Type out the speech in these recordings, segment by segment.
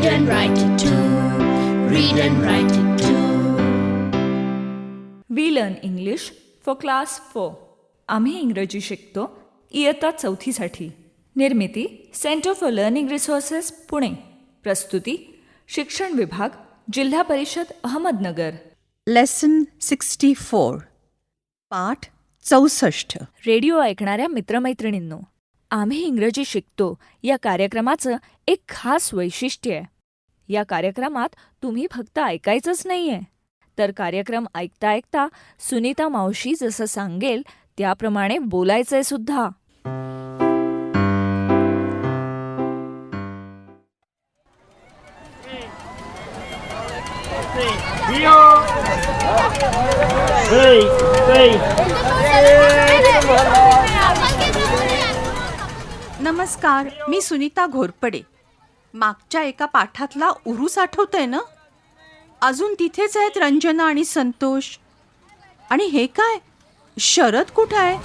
Read and write it too. Read and write it too. We learn English for class 4. आम्ही इंग्रजी शिकतो इयत्ता 4साठी. निर्मिती centre for learning resources Pune. प्रस्तुती शिक्षण विभाग, जिल्हा परिषद अहमदनगर. लेसन 64. पाठ 64. रेडिओ ऐकणाऱ्या मित्रमैत्रिणींनो, आम्ही इंग्रजी शिकतो या कार्यक्रमाचं एक खास वैशिष्ट्य आहे. या कार्यक्रमात तुम्ही फक्त ऐकायचंच नाही आहे, तर कार्यक्रम ऐकता ऐकता सुनीता मावशी जसं सांगेल त्याप्रमाणे बोलायचंय सुद्धा. नमस्कार, मी सुनीता घोरपडे. मागच्या एका पाठातला उरूस आठवतंय ना? अजून तिथेच आहेत रंजना आणि संतोष. आणि हे काय, शरद कुठं आहे?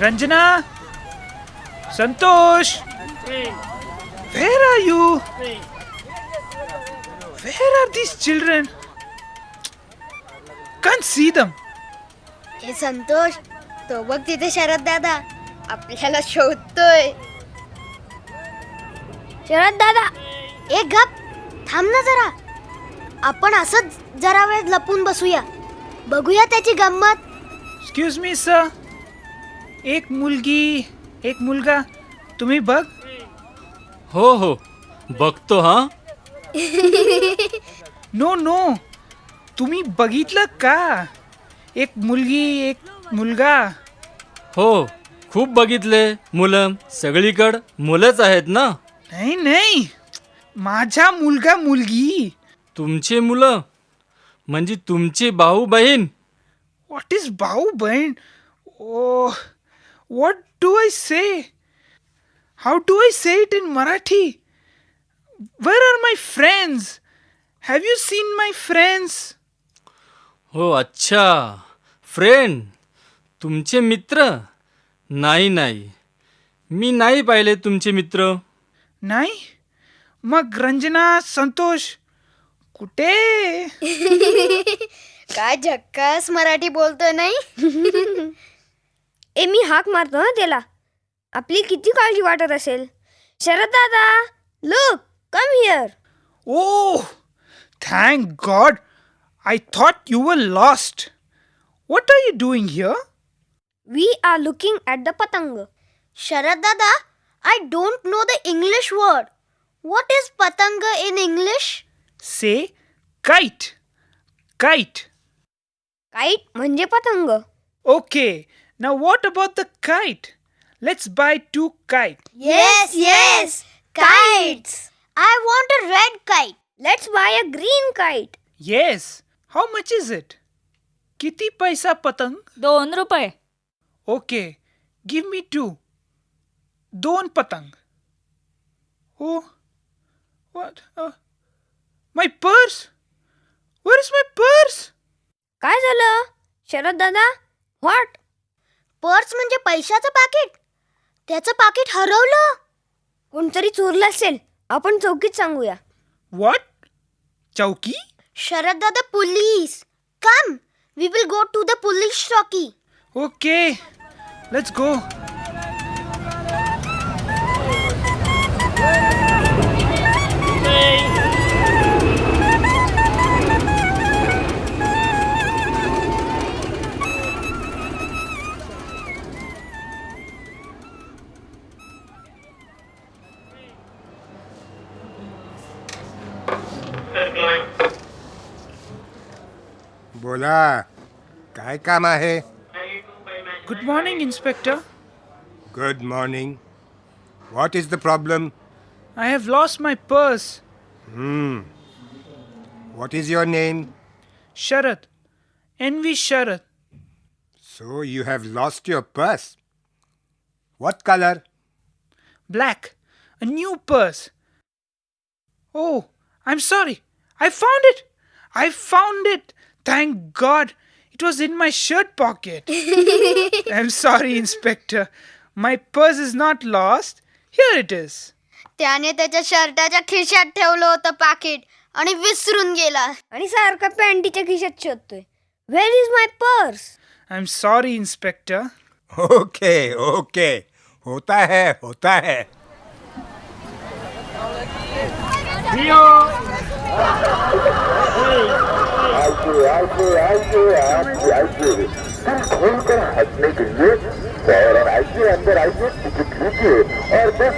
Ranjana, Santosh, where are you? Where are these children? Can't see them. हे संतोष, तो बघ तिथे शरद दादा आपल्याला शोधतोय. शरद दादा, एक गप, थांब ना जरा. आपण असंच जरा वेळ लपून बसूया, बघूया त्याची गंमत. Excuse me, sir. एक मुलगी, एक मुलगा, तुम्ही बघ. हो हो, बघतो हा. नो, तुम्ही बघितलं का? एक मुलगी, एक मुलगा. हो, खूप बघितले. मुलं सगळीकडं मुलंच आहेत ना. नाही, माझा मुलगा मुलगी. तुमचे मुलं म्हणजे तुमची भाऊ बहीण. What is भाऊ बहीण? Oh, what do I say? How do I say it in Marathi? Where are my friends? Have you seen my friends? हो, अच्छा, फ्रेंड, तुमचे मित्र. नाही, मी नाही पाहिले तुमचे मित्र. नाही? मग रंजना, संतोष कुठे? काय झक्कास मराठी बोलतोय नाही. मी हाक मारतो ना त्याला. आपली किती काळजी वाटत असेल. शरद दादा, look, come here. Oh, thank God. I thought you were lost. What are you doing here? We are looking at the patang. Sharad Dada, I don't know the English word. What is patang in English? Say kite. Kite. Kite म्हणजे पतंग. Okay. Now what about the kite? Let's buy 2 kites. Yes. Kites. I want a red kite. Let's buy a green kite. Yes. How much is it? किती पैसा पतंग? 2 रुपये. Okay. Give me 2. 2 पतंग. Oh. What? My purse? Where is my purse? काय झालं शरद दादा? What? Purse म्हणजे पैशाचं पाकिट. त्याचं पाकिट हरवलं. कोणतरी चोरलं असेल. आपण चौकीत सांगूया. What? चौकी? शरद दादा, police. Come, we will go to the police chowki. Okay. Let's go. बोला, काय काम आहे? Good morning, Inspector. Good morning. What is the problem? I have lost my purse. What is your name? Sharad. NV Sharad. So you have lost your purse. What color? Black. A new purse. Oh, I'm sorry. I found it. Thank God. It was in my shirt pocket. I'm sorry, Inspector. My purse is not lost. Here it is. त्याने त्याच्या शर्टाच्या खिशात ठेवलं होतं पाकिट आणि विसरून गेला आणि सारखा पॅन्टीच्या खिशात शोधतोय. Where is my purse? I'm sorry, Inspector. Okay, okay. होता है. खोलकर हंसने के लिए फौरन आइए अंदर आइए टिकट लीजिए और बस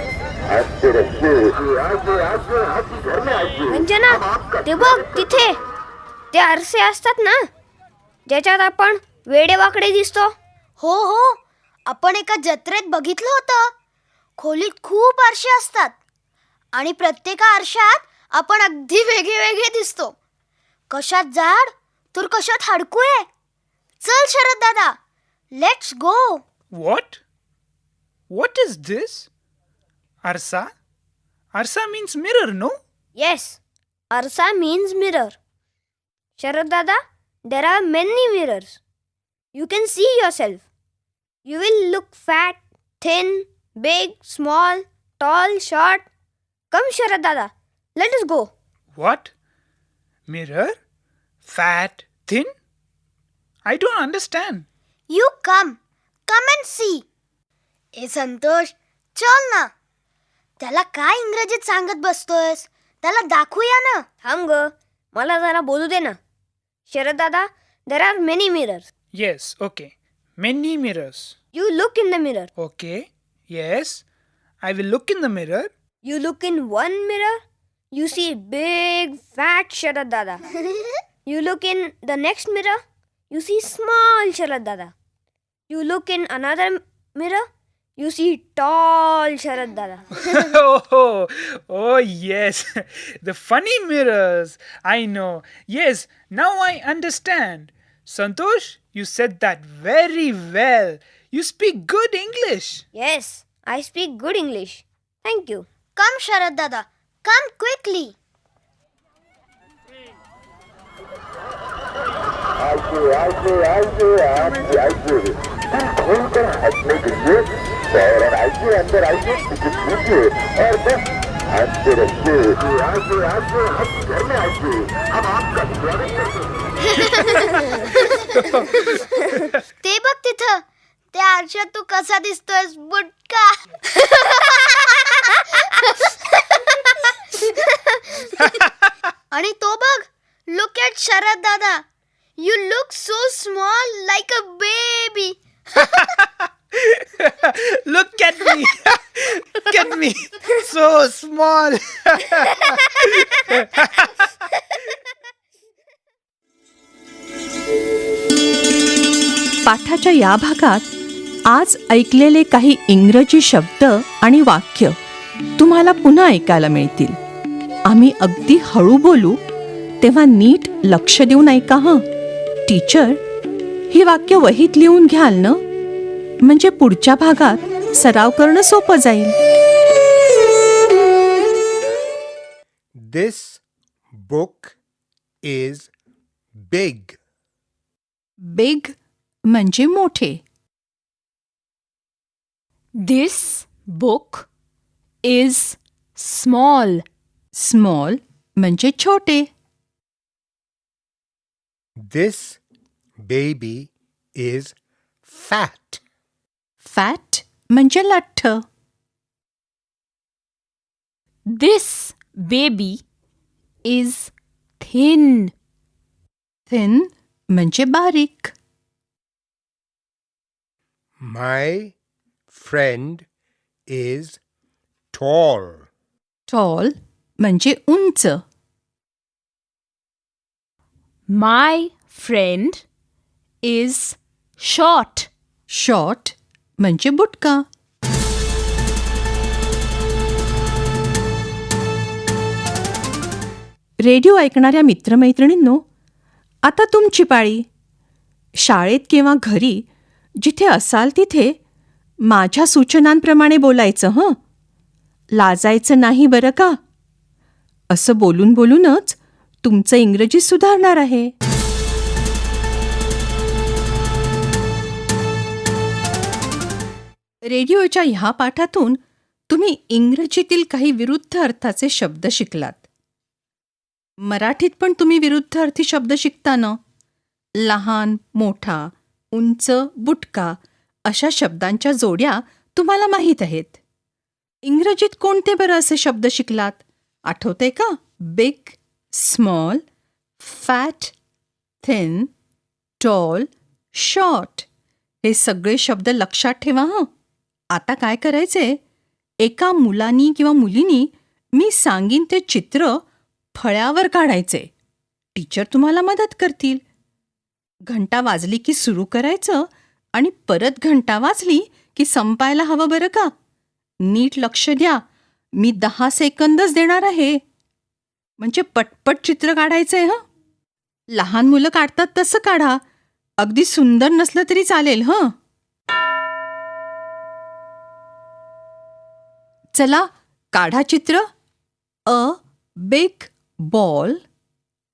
हंसते रहिए. आइए घर में आइए. अंजना, ते बघ तिथे ते आरसे असतात ना ज्याच्यात आपण वेडेवाकडे दिसतो. हो हो, आपण एका जत्रेत बघितलं होतं. खोलीत खूप आरसे असतात आणि प्रत्येक आरशात आपण अगदी वेगळे वेगळे दिसतो. कशात जाड तर कशात हाडकू आहे. चल शरद दादा, let's go. What? What is this? Arsa? Arsa means mirror, no? Yes, आरसा मीन्स मिरर. शरद दादा, there are many mirrors. You can see yourself. You will look fat, thin, big, small, tall, short. Come, Sharad Dada. Let us go. What? Mirror? Fat? Thin? I don't understand. You come. Come and see. ए संतोष, चल ना. त्याला काय इंग्रजीत सांगत बसतोयस? त्याला दाखवूया ना. थांब ग, मला जरा बोलू दे ना. शरद दादा, there are many mirrors. Yes, okay. Many mirrors. You look in the mirror. Okay. Yes. I will look in the mirror. You look in one mirror, you see big fat Sharad Dada. You look in the next mirror, you see small Sharad Dada. You look in another mirror, you see tall Sharad Dada. Oh, yes. The funny mirrors. I know. Yes, now I understand. Santosh, you said that very well. You speak good English. Yes, I speak good English. Thank you. Come Sharad Dada, come quickly. आइए. खोलकर हंसने के लिए फौरन आइए अंदर आइए ticket लीजिए और बस हंसते रहिए. आइए घर में आइए. हम आपका स्वागत करते हैं. ते बघ तिथं, त्या आरशात तू कसा दिसतोयस बुटका. आणि तो बघ, लुक ॲट शरद दादा. You look so small like a baby. Look at me. Look at me. So small. पाठाच्या या भागात आज ऐकलेले काही इंग्रजी शब्द आणि वाक्य तुम्हाला पुन्हा ऐकायला मिळतील. आम्ही अगदी हळू बोलू, तेव्हा नीट लक्ष देऊन ऐका हं. टीचर, ही वाक्य वहीत लिहून घ्याल ना, म्हणजे पुढच्या भागात सराव करणं सोपं जाईल. This book is big. Big म्हणजे मोठे. This book is small. Small म्हणजे छोटे. This baby is fat. Fat म्हणजे लठ्ठ. This baby is thin. Thin म्हणजे बारीक. My friend is tall. Tall म्हणजे उंच. My friend is short. Short म्हणजे बुटका. रेडिओ ऐकणाऱ्या मित्रमैत्रिणींनो, आता तुमची पाळी. शाळेत किंवा घरी जिथे असाल तिथे माझ्या सूचनांप्रमाणे बोलायचं हं. लाजायचं नाही बरं का. असं बोलून बोलूनच तुमचं इंग्रजी सुधारणार आहे. रेडिओच्या ह्या पाठातून तुम्ही इंग्रजीतील काही विरुद्ध अर्थाचे शब्द शिकलात. मराठीत पण तुम्ही विरुद्ध अर्थी शब्द शिकता ना? लहान, मोठा, उंच, बुटका अशा शब्दांच्या जोड्या तुम्हाला माहीत आहेत. इंग्रजीत कोणते बरं असे शब्द शिकलात? आठवते का? Big, small, fat, thin, tall, short हे सगळे शब्द लक्षात ठेवा हं. आता काय करायचे? एका मुलानी किंवा मुलीनी मी सांगीन ते चित्र फळ्यावर काढायचे. टीचर तुम्हाला मदत करतील. घंटा वाजली की सुरू करायचं आणि परत घंटा वाजली की संपायला हवं बरं का? नीट लक्ष द्या. मी 10 सेकंदच देणार आहे. म्हणजे पटपट चित्र काढायचंय हं. लहान मुलं काढतात तसं काढा. अगदी सुंदर नसलं तरी चालेल हं. चला काढा चित्र. A big ball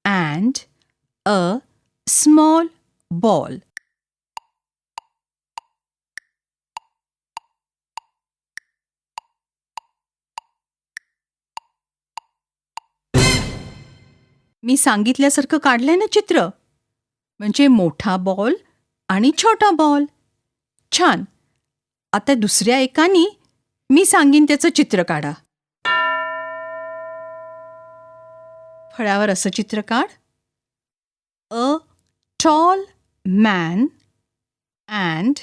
and a small ball. मी सांगितल्यासारखं काढलंय ना चित्र? म्हणजे मोठा बॉल आणि छोटा बॉल. छान. आता दुसऱ्या एकानी मी सांगीन त्याचं चित्र काढा. फळ्यावर असं चित्र काढ. A tall man and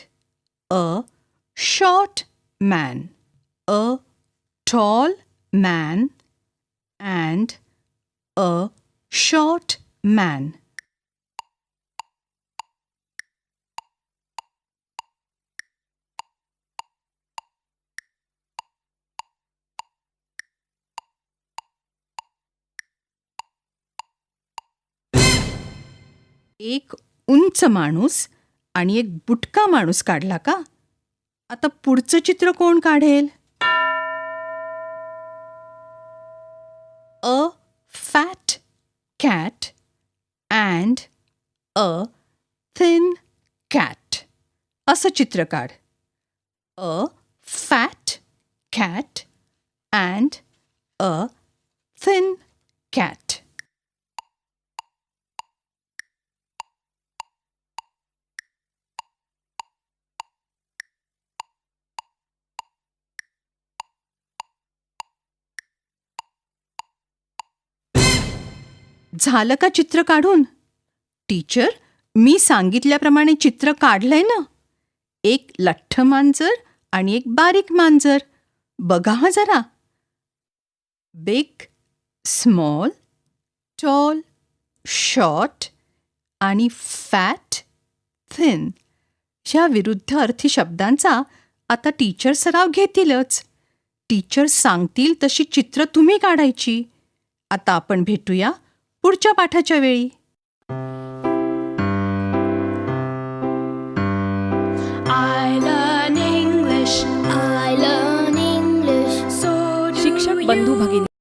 a short man. A tall man and a short man. एक उंच माणूस आणि एक बुटका माणूस काढला का? आता पुढचं चित्र कोण काढेल? A fat cat and a thin cat असं चित्र काढ. A fat cat and a thin cat. झालं का चित्र काढून? टीचर, मी सांगितल्याप्रमाणे चित्र काढलंय ना? एक लठ्ठ मांजर आणि एक बारीक मांजर. बघा हा जरा. बिग, स्मॉल, टॉल, शॉर्ट आणि फॅट, थिन ह्या विरुद्ध अर्थी शब्दांचा आता टीचर सराव घेतीलच. टीचर सांगतील तशी चित्र तुम्ही काढायची. आता आपण भेटूया पुढच्या पाठाच्या वेळी. I learn English. I learn English. So do शिक्षक बंधू भगिनी